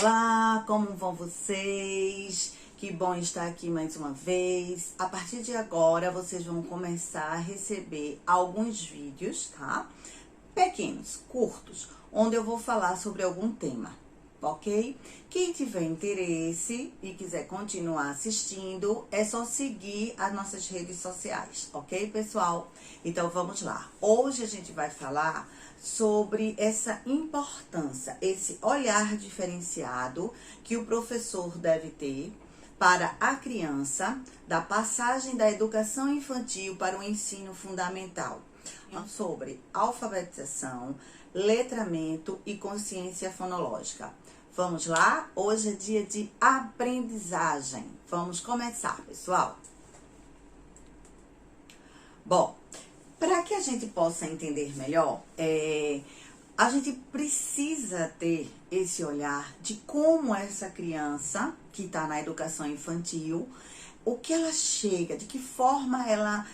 Olá, como vão vocês? Que bom estar aqui mais uma vez. A partir de agora, vocês vão começar a receber alguns vídeos, tá? Pequenos, curtos, onde eu vou falar sobre algum tema, ok? Quem tiver interesse e quiser continuar assistindo, é só seguir as nossas redes sociais, ok, pessoal? Então, vamos lá. Hoje a gente vai falar sobre essa importância, esse olhar diferenciado que o professor deve ter para a criança, da passagem da educação infantil para o ensino fundamental, sobre alfabetização, letramento e consciência fonológica. Vamos lá? Hoje é dia de aprendizagem. Vamos começar, pessoal. Bom, para que a gente possa entender melhor, a gente precisa ter esse olhar de como essa criança que está na educação infantil, o que ela chega, de que forma ela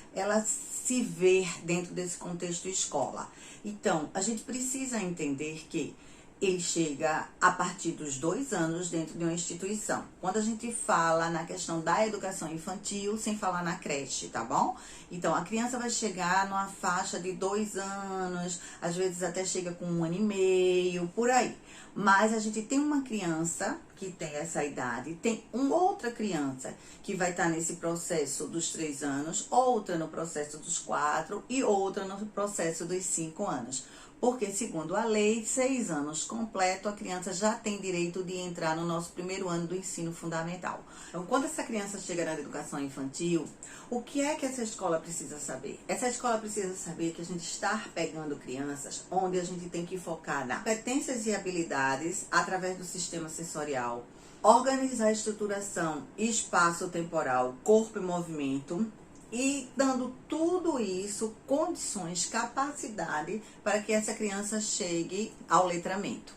se vê dentro desse contexto escola. Então, a gente precisa entender que ele chega a partir dos 2 anos dentro de uma instituição. Quando a gente fala na questão da educação infantil, sem falar na creche, tá bom? Então, a criança vai chegar numa faixa de 2 anos, às vezes até chega com 1 ano e meio, por aí. Mas a gente tem uma criança que tem essa idade, tem uma outra criança que vai estar nesse processo dos 3 anos, outra no processo dos 4 e outra no processo dos 5 anos. Porque, segundo a lei, 6 anos completo, a criança já tem direito de entrar no nosso primeiro ano do ensino fundamental. Então, quando essa criança chega na educação infantil, o que é que essa escola precisa saber? Essa escola precisa saber que a gente está pegando crianças onde a gente tem que focar nas competências e habilidades através do sistema sensorial, organizar a estruturação espaço-temporal, corpo e movimento, e dando tudo isso, condições, capacidade para que essa criança chegue ao letramento.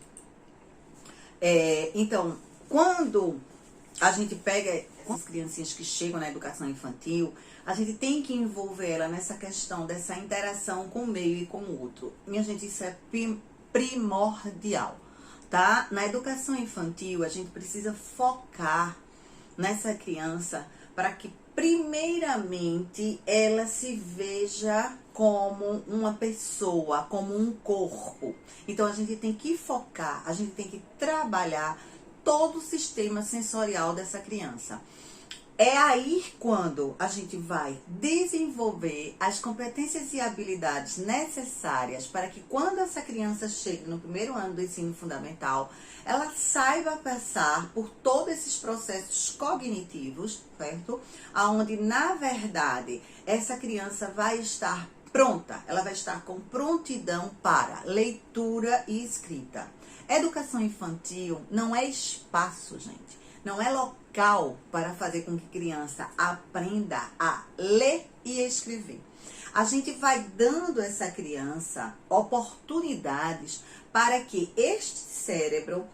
Então, quando a gente pega as criancinhas que chegam na educação infantil, a gente tem que envolver ela nessa questão dessa interação com o meio e com o outro. Minha gente, isso é primordial, tá? Na educação infantil, a gente precisa focar nessa criança para que primeiramente, ela se veja como uma pessoa, como um corpo. Então, a gente tem que focar, a gente tem que trabalhar todo o sistema sensorial dessa criança. É aí quando a gente vai desenvolver as competências e habilidades necessárias para que quando essa criança chegue no primeiro ano do ensino fundamental, ela saiba passar por todos esses processos cognitivos, certo? Onde, na verdade, essa criança vai estar pronta, ela vai estar com prontidão para leitura e escrita. Educação infantil não é espaço, gente. Não é local para fazer com que a criança aprenda a ler e escrever. A gente vai dando a essa criança oportunidades para que este cérebro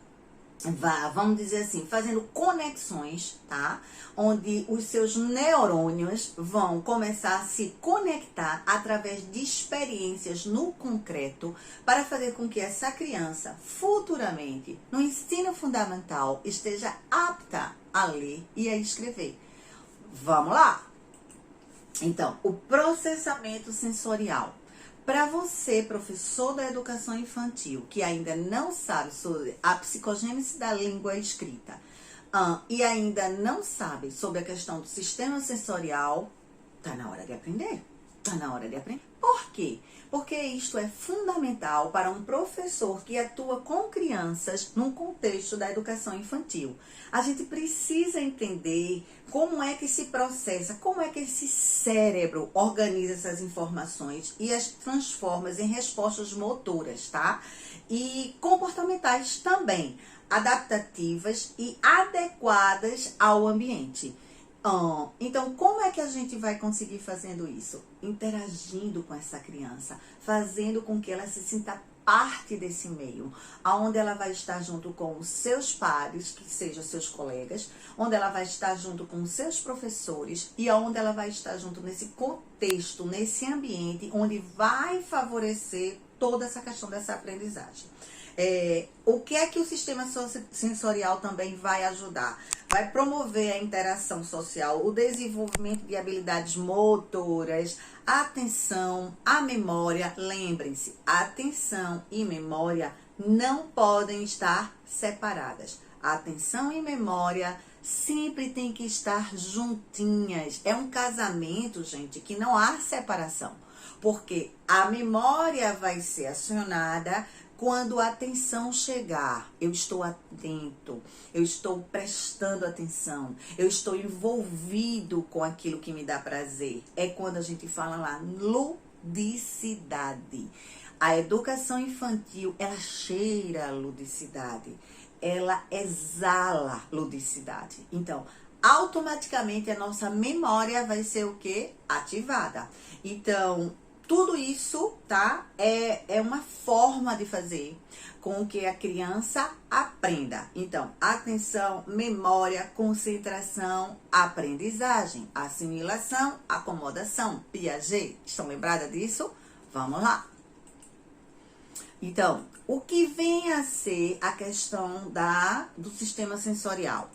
vá, vamos dizer assim, fazendo conexões, tá? Onde os seus neurônios vão começar a se conectar através de experiências no concreto para fazer com que essa criança, futuramente, no ensino fundamental, esteja apta a ler e a escrever. Vamos lá? Então, o processamento sensorial. Para você, professor da educação infantil, que ainda não sabe sobre a psicogênese da língua escrita e ainda não sabe sobre a questão do sistema sensorial, tá na hora de aprender. Tá na hora de aprender. Por quê? Porque isto é fundamental para um professor que atua com crianças num contexto da educação infantil. A gente precisa entender como é que se processa, como é que esse cérebro organiza essas informações e as transforma em respostas motoras, tá? E comportamentais também, adaptativas e adequadas ao ambiente. Então, como é que a gente vai conseguir fazendo isso? Interagindo com essa criança, fazendo com que ela se sinta parte desse meio, onde ela vai estar junto com os seus pares, que sejam seus colegas, onde ela vai estar junto com os seus professores e onde ela vai estar junto nesse contexto, nesse ambiente, onde vai favorecer toda essa questão dessa aprendizagem. O que é que o sistema sensorial também vai ajudar? Vai promover a interação social, o desenvolvimento de habilidades motoras, a atenção, a memória. Lembrem-se, atenção e memória não podem estar separadas. A atenção e memória sempre tem que estar juntinhas. É um casamento, gente, que não há separação. Porque a memória vai ser acionada quando a atenção chegar. Eu estou atento, eu estou prestando atenção, eu estou envolvido com aquilo que me dá prazer. É quando a gente fala lá, ludicidade. A educação infantil, ela cheira a ludicidade, ela exala ludicidade. Então, automaticamente a nossa memória vai ser o quê? Ativada. Então, tudo isso, tá? É uma forma de fazer com que a criança aprenda. Então, atenção, memória, concentração, aprendizagem, assimilação, acomodação, Piaget. Estão lembradas disso? Vamos lá. Então, o que vem a ser a questão do sistema sensorial?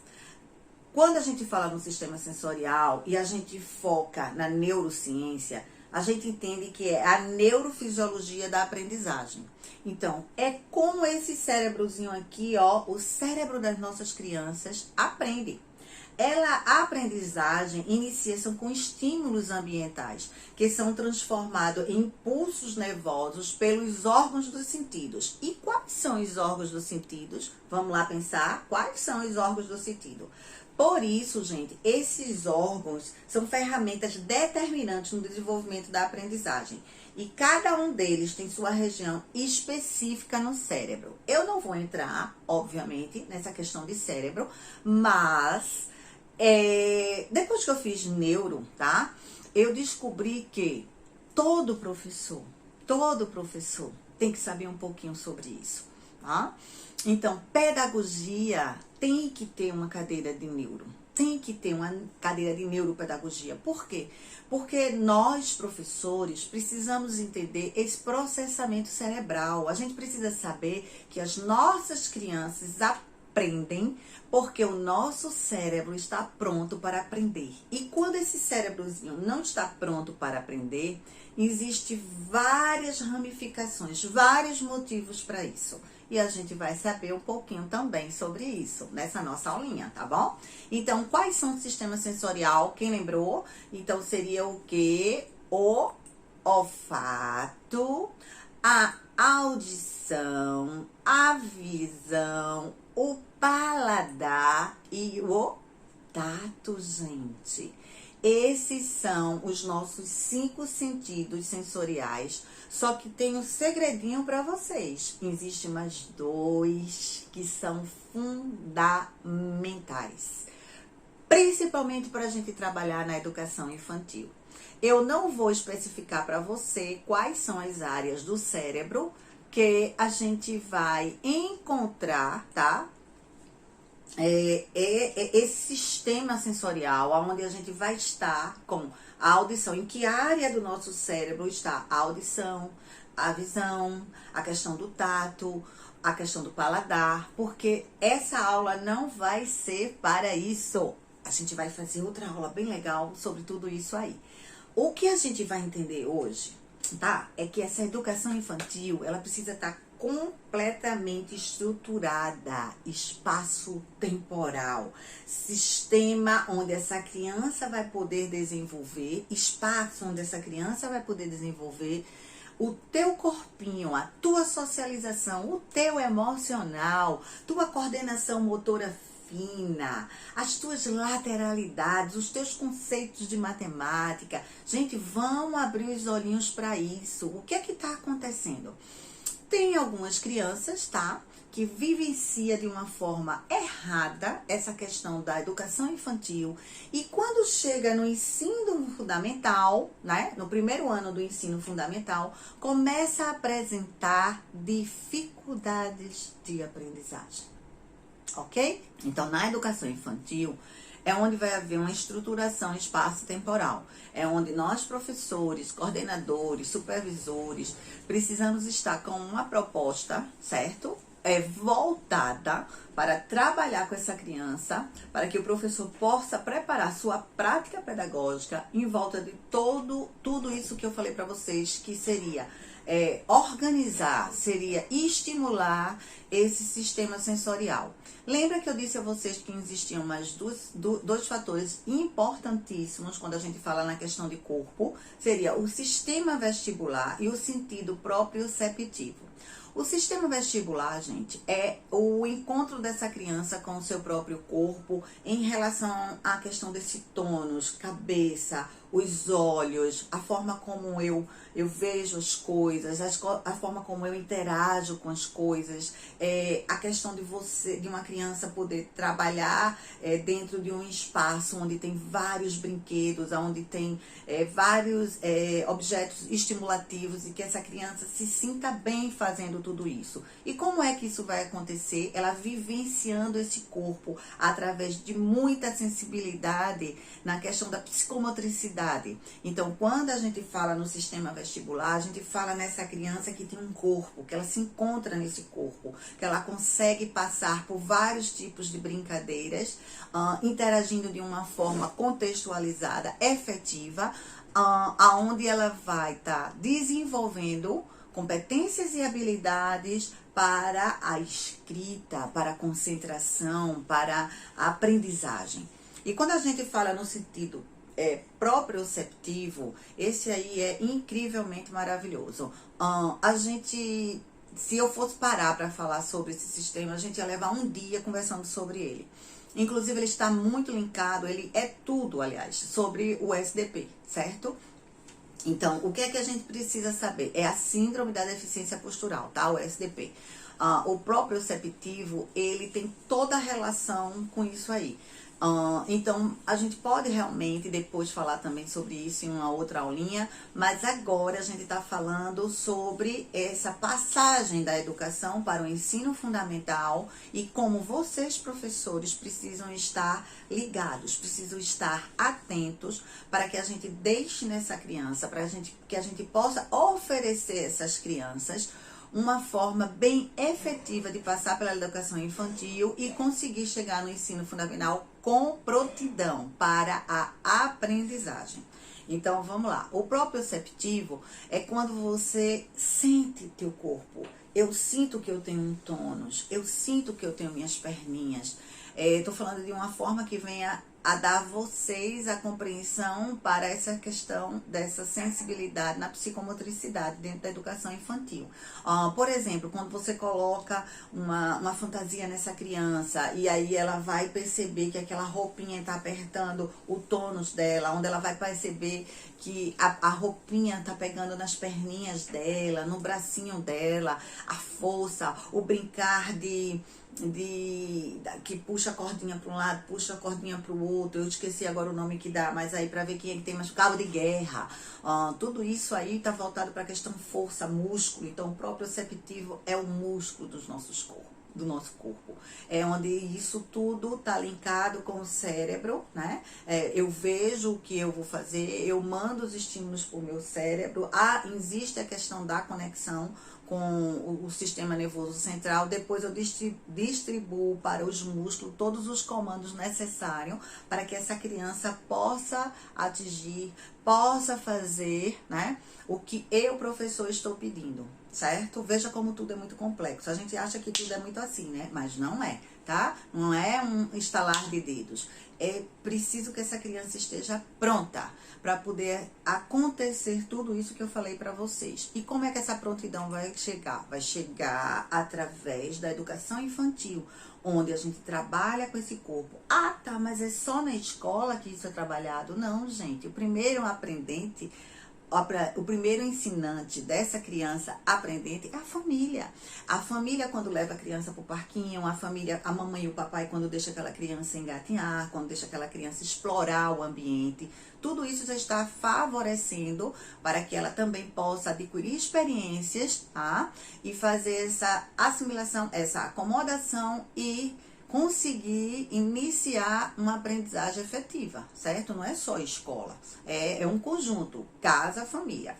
Quando a gente fala no sistema sensorial e a gente foca na neurociência, a gente entende que é a neurofisiologia da aprendizagem. Então, é como esse cérebrozinho aqui, ó, o cérebro das nossas crianças aprende. A aprendizagem inicia-se com estímulos ambientais, que são transformados em impulsos nervosos pelos órgãos dos sentidos. E quais são os órgãos dos sentidos? Vamos lá pensar, quais são os órgãos do sentido? Por isso, gente, esses órgãos são ferramentas determinantes no desenvolvimento da aprendizagem. E cada um deles tem sua região específica no cérebro. Eu não vou entrar, obviamente, nessa questão de cérebro, mas depois que eu fiz neuro, tá? Eu descobri que todo professor tem que saber um pouquinho sobre isso, tá? Então, pedagogia tem que ter uma cadeira de neuro. Tem que ter uma cadeira de neuropedagogia. Por quê? Porque nós, professores, precisamos entender esse processamento cerebral. A gente precisa saber que as nossas crianças aprendem porque o nosso cérebro está pronto para aprender. E quando esse cérebrozinho não está pronto para aprender, existem várias ramificações, vários motivos para isso. E a gente vai saber um pouquinho também sobre isso nessa nossa aulinha, tá bom? Então, quais são o sistema sensorial? Quem lembrou? Então, seria o quê? O olfato, a audição, a visão, o paladar e o tato, gente. Esses são os nossos 5 sentidos sensoriais, só que tem um segredinho para vocês. Existem mais 2 que são fundamentais, principalmente para a gente trabalhar na educação infantil. Eu não vou especificar para você quais são as áreas do cérebro que a gente vai encontrar, tá? Esse sistema sensorial, onde a gente vai estar com a audição. Em que área do nosso cérebro está a audição, a visão, a questão do tato, a questão do paladar, porque essa aula não vai ser para isso. A gente vai fazer outra aula bem legal sobre tudo isso aí. O que a gente vai entender hoje, tá? É que essa educação infantil, ela precisa estar completamente estruturada, espaço-temporal, sistema onde essa criança vai poder desenvolver, espaço onde essa criança vai poder desenvolver o teu corpinho, a tua socialização, o teu emocional, tua coordenação motora fina, as tuas lateralidades, os teus conceitos de matemática. Gente, vamos abrir os olhinhos para isso. O que é que está acontecendo? Tem algumas crianças, tá, que vivencia de uma forma errada essa questão da educação infantil e quando chega no ensino fundamental, né, no primeiro ano do ensino fundamental, começa a apresentar dificuldades de aprendizagem, ok? Então, na educação infantil, é onde vai haver uma estruturação espaço-temporal. É onde nós, professores, coordenadores, supervisores, precisamos estar com uma proposta, certo? voltada para trabalhar com essa criança, para que o professor possa preparar sua prática pedagógica em volta de tudo isso que eu falei para vocês, que seria organizar, seria estimular esse sistema sensorial. Lembra que eu disse a vocês que existiam mais dois fatores importantíssimos quando a gente fala na questão de corpo? Seria o sistema vestibular e o sentido proprioceptivo. O sistema vestibular, gente, é o encontro dessa criança com o seu próprio corpo em relação à questão desse tônus, cabeça, os olhos, a forma como eu vejo as coisas, a forma como eu interajo com as coisas, a questão de uma criança poder trabalhar dentro de um espaço onde tem vários brinquedos, onde tem vários objetos estimulativos e que essa criança se sinta bem fazendo tudo isso. E como é que isso vai acontecer? Ela vivenciando esse corpo através de muita sensibilidade na questão da psicomotricidade. Então, quando a gente fala no sistema vestibular, a gente fala nessa criança que tem um corpo, que ela se encontra nesse corpo, que ela consegue passar por vários tipos de brincadeiras, interagindo de uma forma contextualizada, efetiva, aonde ela vai estar desenvolvendo competências e habilidades para a escrita, para a concentração, para a aprendizagem. E quando a gente fala no sentido proprioceptivo, esse aí é incrivelmente maravilhoso. Se eu fosse parar para falar sobre esse sistema, a gente ia levar um dia conversando sobre ele. Inclusive, ele está muito linkado, ele é tudo, aliás, sobre o SDP, certo? Então, o que é que a gente precisa saber? É a síndrome da deficiência postural, tá? O SDP. O proprioceptivo, ele tem toda a relação com isso aí. Então, a gente pode realmente depois falar também sobre isso em uma outra aulinha, mas agora a gente está falando sobre essa passagem da educação para o ensino fundamental e como vocês, professores, precisam estar ligados, precisam estar atentos para que a gente deixe nessa criança, que a gente possa oferecer a essas crianças uma forma bem efetiva de passar pela educação infantil e conseguir chegar no ensino fundamental com prontidão para a aprendizagem. Então, vamos lá. O proprioceptivo é quando você sente teu corpo. Eu sinto que eu tenho um tônus, eu sinto que eu tenho minhas perninhas. Estou falando de uma forma que venha a dar a vocês a compreensão para essa questão dessa sensibilidade na psicomotricidade dentro da educação infantil. Por exemplo, quando você coloca uma fantasia nessa criança e aí ela vai perceber que aquela roupinha está apertando o tônus dela, onde ela vai perceber que a roupinha está pegando nas perninhas dela, no bracinho dela, a força, o brincar que puxa a cordinha para um lado, puxa a cordinha para o outro, eu esqueci agora o nome que dá, mas aí para ver quem é que tem mais cabo de guerra, tudo isso aí está voltado para a questão força, músculo. Então o proprioceptivo é o músculo do nosso corpo, é onde isso tudo está linkado com o cérebro, né? Eu vejo o que eu vou fazer, eu mando os estímulos para o meu cérebro, existe a questão da conexão com o sistema nervoso central, depois eu distribuo para os músculos todos os comandos necessários para que essa criança possa atingir, possa fazer, né, o que eu, professor, estou pedindo, certo? Veja como tudo é muito complexo. A gente acha que tudo é muito assim, né? Mas não é, tá? Não é um estalar de dedos. É preciso que essa criança esteja pronta para poder acontecer tudo isso que eu falei para vocês. E como é que essa prontidão vai chegar? Vai chegar através da educação infantil, onde a gente trabalha com esse corpo. Tá, mas é só na escola que isso é trabalhado? Não, gente. O primeiro aprendente, o primeiro ensinante dessa criança aprendente é a família. A família quando leva a criança para o parquinho, a mamãe e o papai quando deixa aquela criança engatinhar, quando deixa aquela criança explorar o ambiente. Tudo isso já está favorecendo para que ela também possa adquirir experiências, tá? E fazer essa assimilação, essa acomodação e conseguir iniciar uma aprendizagem efetiva, certo? Não é só escola, é um conjunto, casa, família.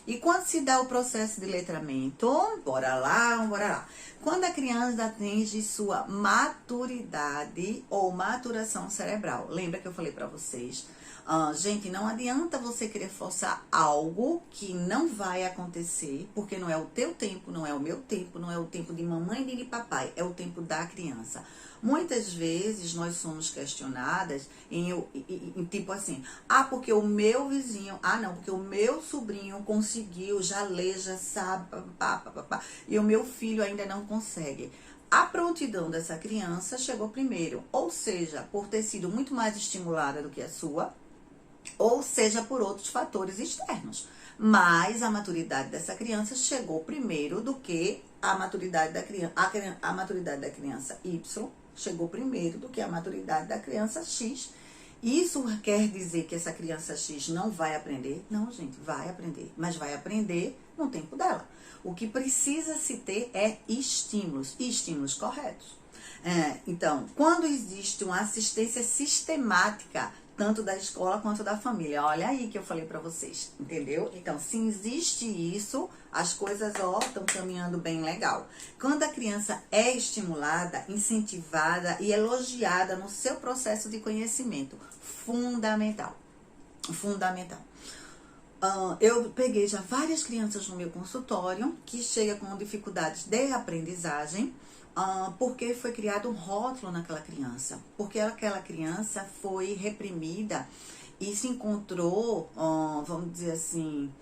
E quando se dá o processo de letramento, bora lá. Quando a criança atinge sua maturidade ou maturação cerebral. Lembra que eu falei pra vocês? Gente, não adianta você querer forçar algo que não vai acontecer, porque não é o teu tempo, não é o meu tempo, não é o tempo de mamãe nem de papai, é o tempo da criança. Muitas vezes nós somos questionadas em tipo assim, porque o meu vizinho, não, porque o meu sobrinho conseguiu, já lê, já sabe, e o meu filho ainda não consegue. A prontidão dessa criança chegou primeiro, ou seja, por ter sido muito mais estimulada do que a sua, ou seja, por outros fatores externos. Mas a maturidade dessa criança chegou primeiro do que a maturidade da criança. A maturidade da criança Y chegou primeiro do que a maturidade da criança X. Isso quer dizer que essa criança X não vai aprender? Não, gente, vai aprender. Mas vai aprender no tempo dela. O que precisa se ter é estímulos, e estímulos corretos. Então, quando existe uma assistência sistemática, tanto da escola quanto da família. Olha aí que eu falei pra vocês, entendeu? Então, se existe isso, as coisas, estão caminhando bem legal. Quando a criança é estimulada, incentivada e elogiada no seu processo de conhecimento, fundamental. Eu peguei já várias crianças no meu consultório que chegam com dificuldades de aprendizagem, porque foi criado um rótulo naquela criança, porque aquela criança foi reprimida e se encontrou, vamos dizer assim,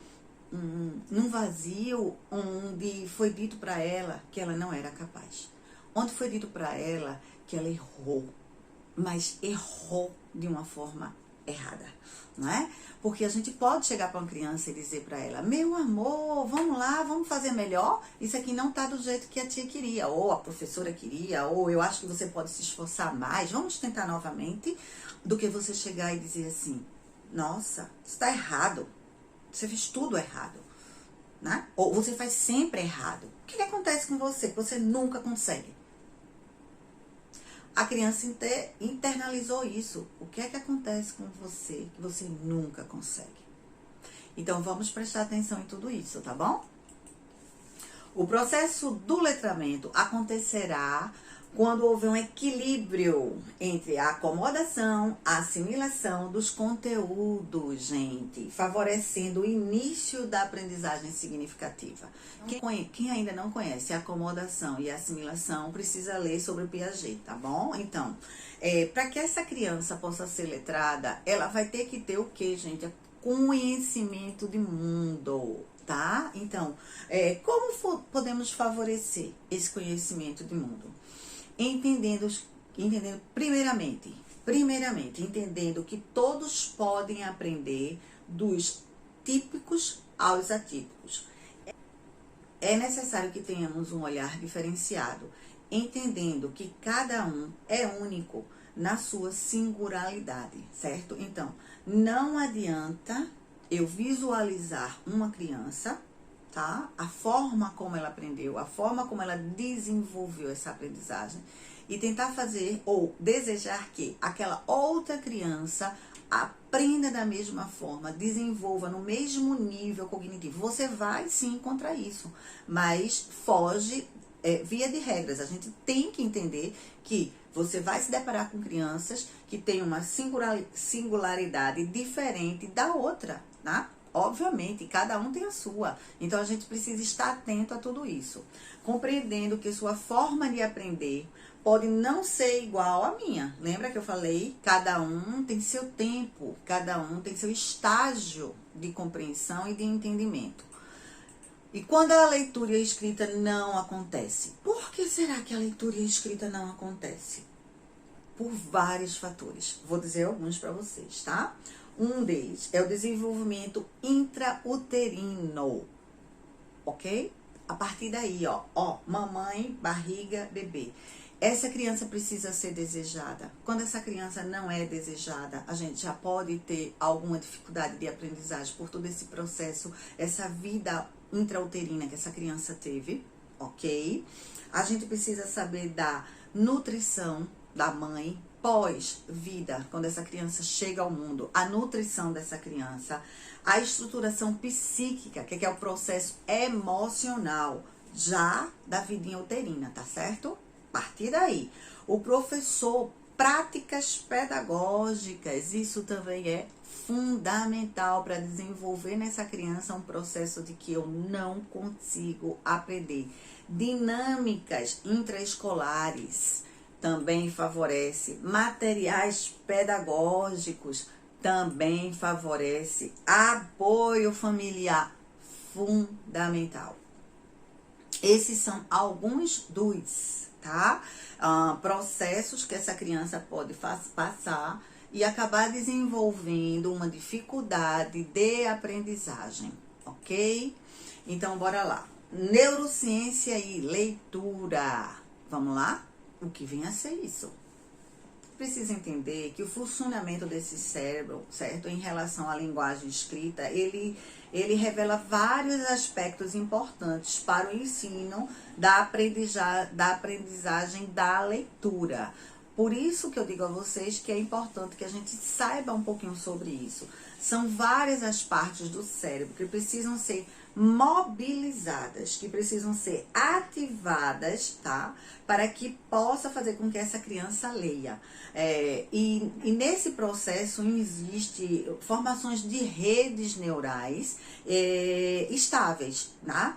num vazio onde foi dito para ela que ela não era capaz, onde foi dito para ela que ela errou, mas errou de uma forma errada, não é? Porque a gente pode chegar para uma criança e dizer para ela, meu amor, vamos lá, vamos fazer melhor, isso aqui não tá do jeito que a tia queria, ou a professora queria, ou eu acho que você pode se esforçar mais, vamos tentar novamente, do que você chegar e dizer assim, nossa, isso tá errado, você fez tudo errado, né? Ou você faz sempre errado. O que acontece com você que você nunca consegue? A criança internalizou isso. O que é que acontece com você que você nunca consegue? Então, vamos prestar atenção em tudo isso, tá bom? O processo do letramento acontecerá quando houver um equilíbrio entre a acomodação, a assimilação dos conteúdos, gente, favorecendo o início da aprendizagem significativa. Quem ainda não conhece a acomodação e a assimilação precisa ler sobre o Piaget, tá bom? Então, para que essa criança possa ser letrada, ela vai ter que ter o quê, gente? Conhecimento de mundo, tá? Então, como podemos favorecer esse conhecimento de mundo? Entendendo primeiramente, entendendo que todos podem aprender dos típicos aos atípicos. É necessário que tenhamos um olhar diferenciado, entendendo que cada um é único na sua singularidade, certo? Então, não adianta eu visualizar uma criança, tá? A forma como ela aprendeu, a forma como ela desenvolveu essa aprendizagem e tentar fazer ou desejar que aquela outra criança aprenda da mesma forma, desenvolva no mesmo nível cognitivo. Você vai sim encontrar isso, mas foge via de regras. A gente tem que entender que você vai se deparar com crianças que têm uma singularidade diferente da outra, tá? Obviamente, cada um tem a sua. Então, a gente precisa estar atento a tudo isso. Compreendendo que sua forma de aprender pode não ser igual à minha. Lembra que eu falei? Cada um tem seu tempo, cada um tem seu estágio de compreensão e de entendimento. E quando a leitura e a escrita não acontece? Por que será que a leitura e a escrita não acontece? Por vários fatores. Vou dizer alguns para vocês, tá? Um deles é o desenvolvimento intrauterino, ok? A partir daí, mamãe, barriga, bebê. Essa criança precisa ser desejada. Quando essa criança não é desejada, a gente já pode ter alguma dificuldade de aprendizagem por todo esse processo, essa vida intrauterina que essa criança teve, ok? A gente precisa saber da nutrição da mãe pós-vida, quando essa criança chega ao mundo, a nutrição dessa criança, a estruturação psíquica, que é o processo emocional, já da vidinha uterina, tá certo? A partir daí, o professor, práticas pedagógicas, isso também é fundamental para desenvolver nessa criança um processo de que eu não consigo aprender. Dinâmicas intraescolares também favorece, materiais pedagógicos também favorece, apoio familiar fundamental. Esses são alguns dos, tá? Processos que essa criança pode passar e acabar desenvolvendo uma dificuldade de aprendizagem, ok? Então, bora lá. Neurociência e leitura. Vamos lá? O que vem a ser isso? Precisa entender que o funcionamento desse cérebro, certo, em relação à linguagem escrita, ele revela vários aspectos importantes para o ensino da aprendizagem da leitura. Por isso que eu digo a vocês que é importante que a gente saiba um pouquinho sobre isso. São várias as partes do cérebro que precisam ser mobilizadas, que precisam ser ativadas, tá? Para que possa fazer com que essa criança leia. E nesse processo existe formações de redes neurais estáveis, né?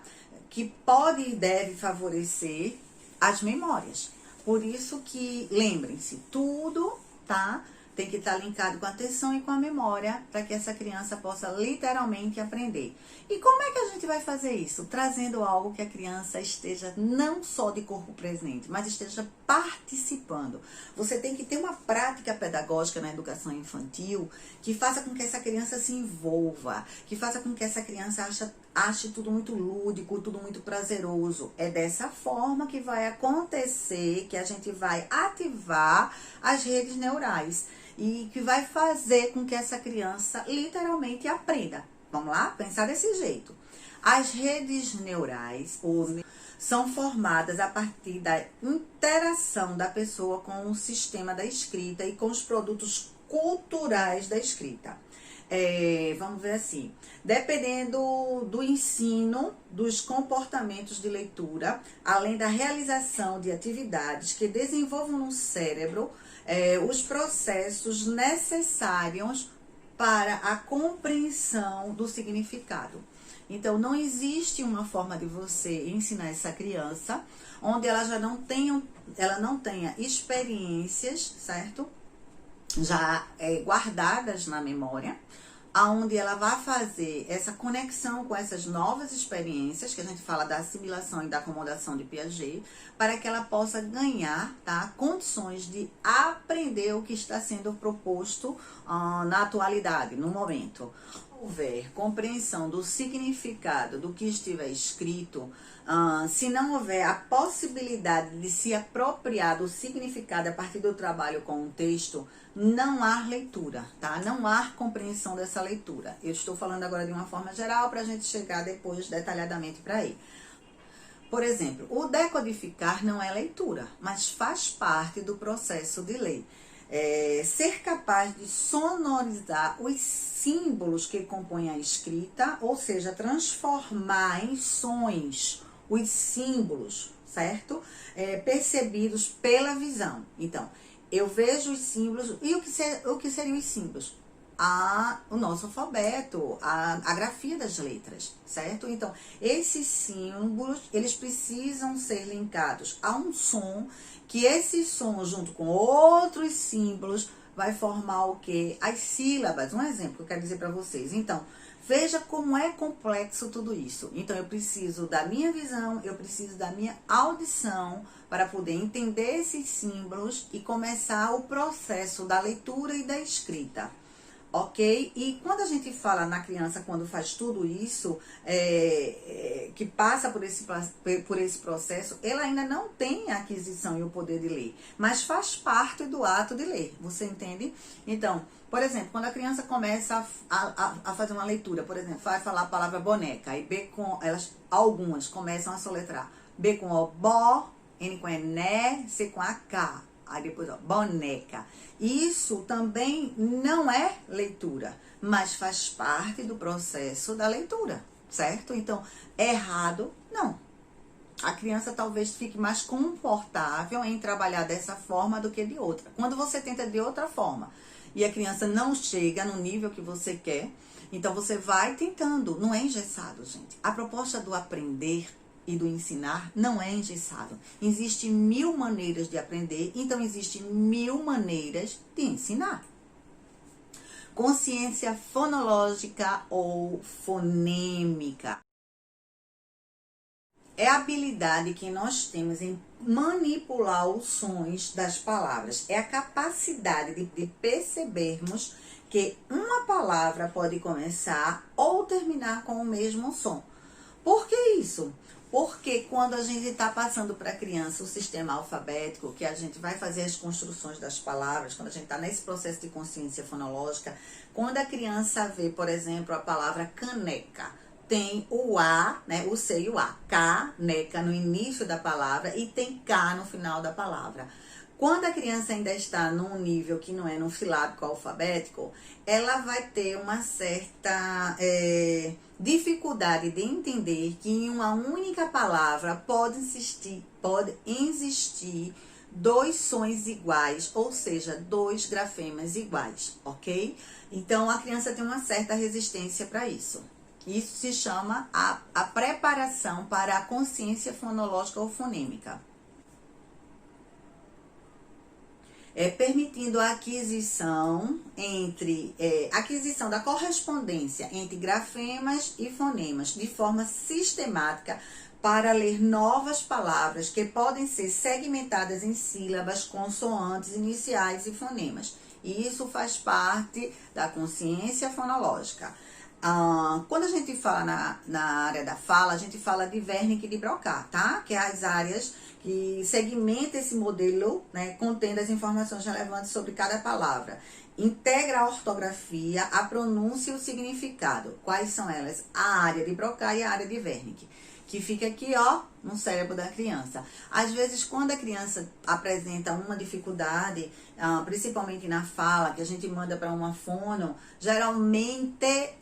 Que pode e deve favorecer as memórias. Por isso que, lembrem-se, tudo, tá? Tem que estar linkado com a atenção e com a memória para que essa criança possa literalmente aprender. E como é que a gente vai fazer isso? Trazendo algo que a criança esteja não só de corpo presente, mas esteja participando. Você tem que ter uma prática pedagógica na educação infantil que faça com que essa criança se envolva, que faça com que essa criança ache tudo muito lúdico, tudo muito prazeroso. É dessa forma que vai acontecer, que a gente vai ativar as redes neurais e que vai fazer com que essa criança literalmente aprenda. Vamos lá? Pensar desse jeito. As redes neurais são formadas a partir da interação da pessoa com o sistema da escrita e com os produtos culturais da escrita. Vamos ver assim, dependendo do ensino, dos comportamentos de leitura, além da realização de atividades que desenvolvam no cérebro os processos necessários para a compreensão do significado. Então, não existe uma forma de você ensinar essa criança onde ela não tenha experiências, certo? Já guardadas na memória, aonde ela vai fazer essa conexão com essas novas experiências, que a gente fala da assimilação e da acomodação de Piaget, para que ela possa ganhar, tá, condições de aprender o que está sendo proposto na atualidade, no momento. Houver compreensão do significado do que estiver escrito, se não houver a possibilidade de se apropriar do significado a partir do trabalho com o texto, não há leitura, tá? Não há compreensão dessa leitura. Eu estou falando agora de uma forma geral para a gente chegar depois detalhadamente para aí. Por exemplo, o decodificar não é leitura, mas faz parte do processo de ler. Ser capaz de sonorizar os símbolos que compõem a escrita, ou seja, transformar em sons os símbolos, certo? Percebidos pela visão. Então, eu vejo os símbolos. E o que seriam os símbolos? O nosso alfabeto, a grafia das letras, certo? Então, esses símbolos, eles precisam ser linkados a um som, que esse som, junto com outros símbolos, vai formar o quê? As sílabas. Um exemplo que eu quero dizer para vocês. Então, veja como é complexo tudo isso. Então, eu preciso da minha visão, eu preciso da minha audição para poder entender esses símbolos e começar o processo da leitura e da escrita. Ok? E quando a gente fala na criança, quando faz tudo isso, que passa por esse processo, ela ainda não tem a aquisição e o poder de ler, mas faz parte do ato de ler, você entende? Então, por exemplo, quando a criança começa a fazer uma leitura, por exemplo, vai falar a palavra boneca, e algumas começam a soletrar B com O, bó, N com E, né, C com A, K. Aí depois, ó, boneca. Isso também não é leitura, mas faz parte do processo da leitura, certo? Então, errado, não. A criança talvez fique mais confortável em trabalhar dessa forma do que de outra. Quando você tenta de outra forma e a criança não chega no nível que você quer, então você vai tentando. Não é engessado, gente. A proposta do aprender e do ensinar não é engessado. Existem 1000 maneiras de aprender, então existem 1000 maneiras de ensinar. Consciência fonológica ou fonêmica é a habilidade que nós temos em manipular os sons das palavras. É a capacidade de percebermos que uma palavra pode começar ou terminar com o mesmo som. Por que isso? Porque quando a gente está passando para a criança o sistema alfabético, que a gente vai fazer as construções das palavras, quando a gente está nesse processo de consciência fonológica, quando a criança vê, por exemplo, a palavra caneca, tem o A, né, o C e o A, caneca no início da palavra e tem K no final da palavra. Quando a criança ainda está num nível que não é no silábico alfabético, ela vai ter uma certa dificuldade de entender que em uma única palavra pode existir 2 sons iguais, ou seja, 2 grafemas iguais, ok? Então, a criança tem uma certa resistência para isso. Isso se chama a preparação para a consciência fonológica ou fonêmica. Permitindo a aquisição da correspondência entre grafemas e fonemas de forma sistemática para ler novas palavras que podem ser segmentadas em sílabas, consoantes iniciais e fonemas. E isso faz parte da consciência fonológica. Quando a gente fala na área da fala, a gente fala de Wernicke e de Broca, tá? Que é as áreas que segmentam esse modelo, né, contendo as informações relevantes sobre cada palavra. Integra a ortografia, a pronúncia e o significado. Quais são elas? A área de Broca e a área de Wernicke, que fica aqui, ó, no cérebro da criança. Às vezes, quando a criança apresenta uma dificuldade, principalmente na fala, que a gente manda para uma fono, geralmente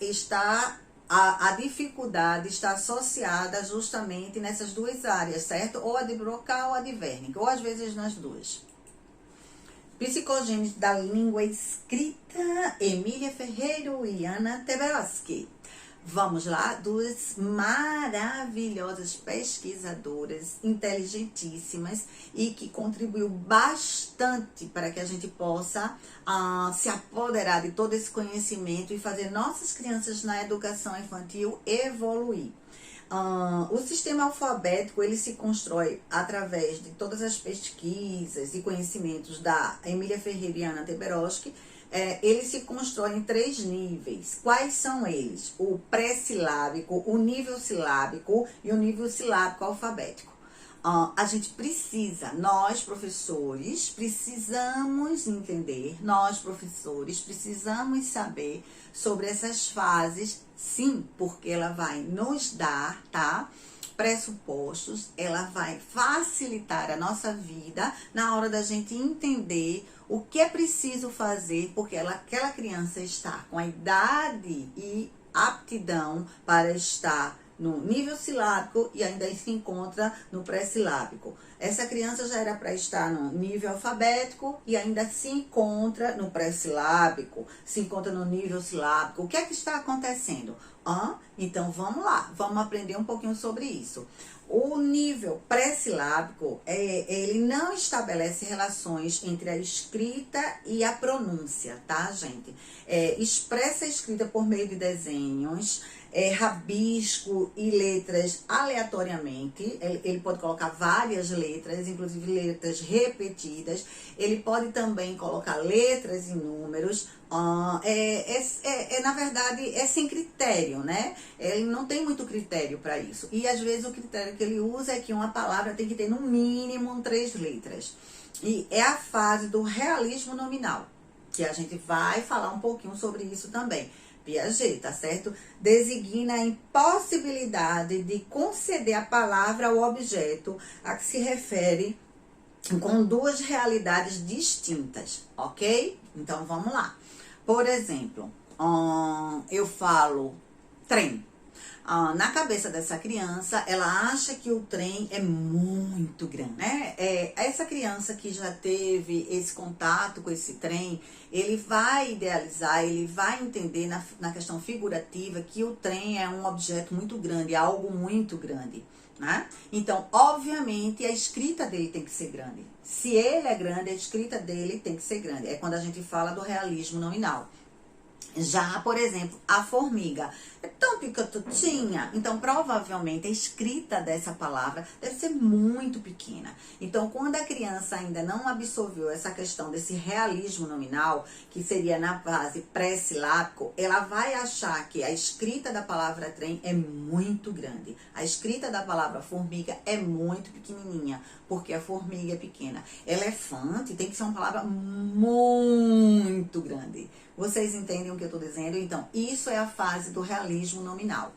a dificuldade está associada justamente nessas 2 áreas, certo? Ou a de Broca ou a de Wernicke, ou às vezes nas 2. Psicogênese da língua escrita, Emília Ferreiro e Ana Teberoski. Vamos lá, 2 maravilhosas pesquisadoras, inteligentíssimas e que contribuiu bastante para que a gente possa se apoderar de todo esse conhecimento e fazer nossas crianças na educação infantil evoluir. O sistema alfabético, ele se constrói através de todas as pesquisas e conhecimentos da Emília Ferreira e Ana Teberoski. Ele se constrói em 3 níveis. Quais são eles? O pré-silábico, o nível silábico e o nível silábico alfabético. A gente precisa, nós professores, precisamos entender, nós professores precisamos saber sobre essas fases, sim, porque ela vai nos dar, tá? Pressupostos, ela vai facilitar a nossa vida na hora da gente entender o que é preciso fazer, porque aquela criança está com a idade e aptidão para estar no nível silábico e ainda se encontra no pré-silábico. Essa criança já era para estar no nível alfabético e ainda se encontra no pré-silábico, se encontra no nível silábico. O que é que está acontecendo? Então vamos lá, vamos aprender um pouquinho sobre isso. O nível pré-silábico, ele não estabelece relações entre a escrita e a pronúncia, tá, gente? Expressa a escrita por meio de desenhos, rabisco e letras aleatoriamente. Ele pode colocar várias letras, inclusive letras repetidas. Ele pode também colocar letras e números. Na verdade, é sem critério, né? Ele não tem muito critério para isso. E às vezes o critério que ele usa é que uma palavra tem que ter no mínimo 3 letras. E é a fase do realismo nominal, que a gente vai falar um pouquinho sobre isso também. Piaget, tá certo? Designa a impossibilidade de conceder a palavra ao objeto a que se refere com duas realidades distintas, ok? Então, vamos lá. Por exemplo, eu falo trem. Na cabeça dessa criança, ela acha que o trem é muito grande, né? Essa criança que já teve esse contato com esse trem, ele vai idealizar, ele vai entender na questão figurativa que o trem é um objeto muito grande, algo muito grande, né? Então, obviamente, a escrita dele tem que ser grande. Se ele é grande, a escrita dele tem que ser grande. É quando a gente fala do realismo nominal. Já, por exemplo, a formiga é tão picotutinha, então provavelmente a escrita dessa palavra deve ser muito pequena. Então, quando a criança ainda não absorveu essa questão desse realismo nominal, que seria na fase pré-silábico, ela vai achar que a escrita da palavra trem é muito grande. A escrita da palavra formiga é muito pequenininha, porque a formiga é pequena. Elefante tem que ser uma palavra muito grande. Vocês entendem o que eu estou dizendo? Então, isso é a fase do realismo nominal.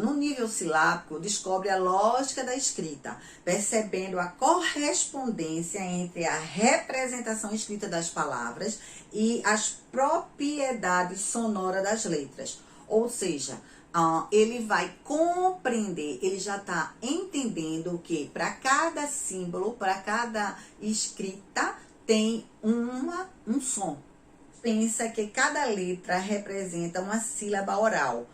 No nível silábico, descobre a lógica da escrita, percebendo a correspondência entre a representação escrita das palavras e as propriedades sonoras das letras. Ou seja, ele vai compreender, ele já está entendendo que para cada símbolo, para cada escrita, tem um som. Pensa que cada letra representa uma sílaba oral,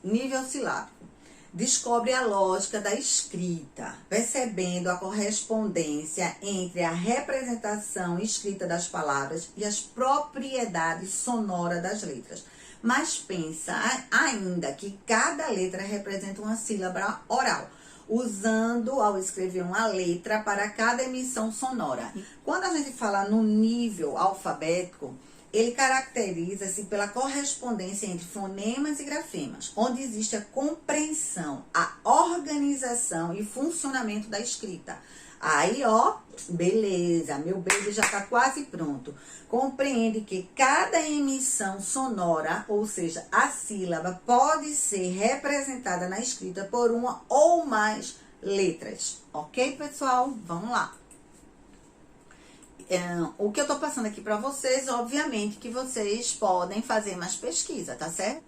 nível silábico. Descobre a lógica da escrita, percebendo a correspondência entre a representação escrita das palavras e as propriedades sonoras das letras. Mas pensa ainda que cada letra representa uma sílaba oral, usando ao escrever uma letra para cada emissão sonora. Quando a gente fala no nível alfabético, ele caracteriza-se pela correspondência entre fonemas e grafemas, onde existe a compreensão, a organização e funcionamento da escrita. Aí, ó, beleza, meu baby já tá quase pronto. Compreende que cada emissão sonora, ou seja, a sílaba, pode ser representada na escrita por uma ou mais letras. Ok, pessoal? Vamos lá. O que eu tô passando aqui pra vocês, obviamente que vocês podem fazer mais pesquisa, tá certo?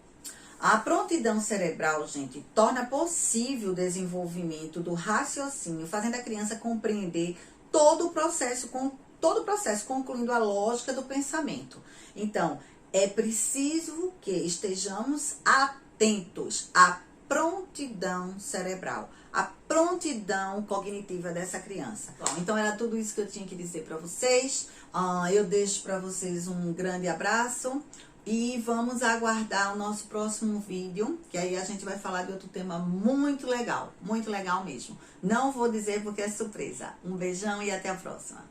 A prontidão cerebral, gente, torna possível o desenvolvimento do raciocínio, fazendo a criança compreender todo o processo, concluindo a lógica do pensamento. Então, é preciso que estejamos atentos à prontidão cerebral, à prontidão cognitiva dessa criança. Bom, então era tudo isso que eu tinha que dizer para vocês. Eu deixo para vocês um grande abraço. E vamos aguardar o nosso próximo vídeo, que aí a gente vai falar de outro tema muito legal mesmo. Não vou dizer porque é surpresa. Um beijão e até a próxima.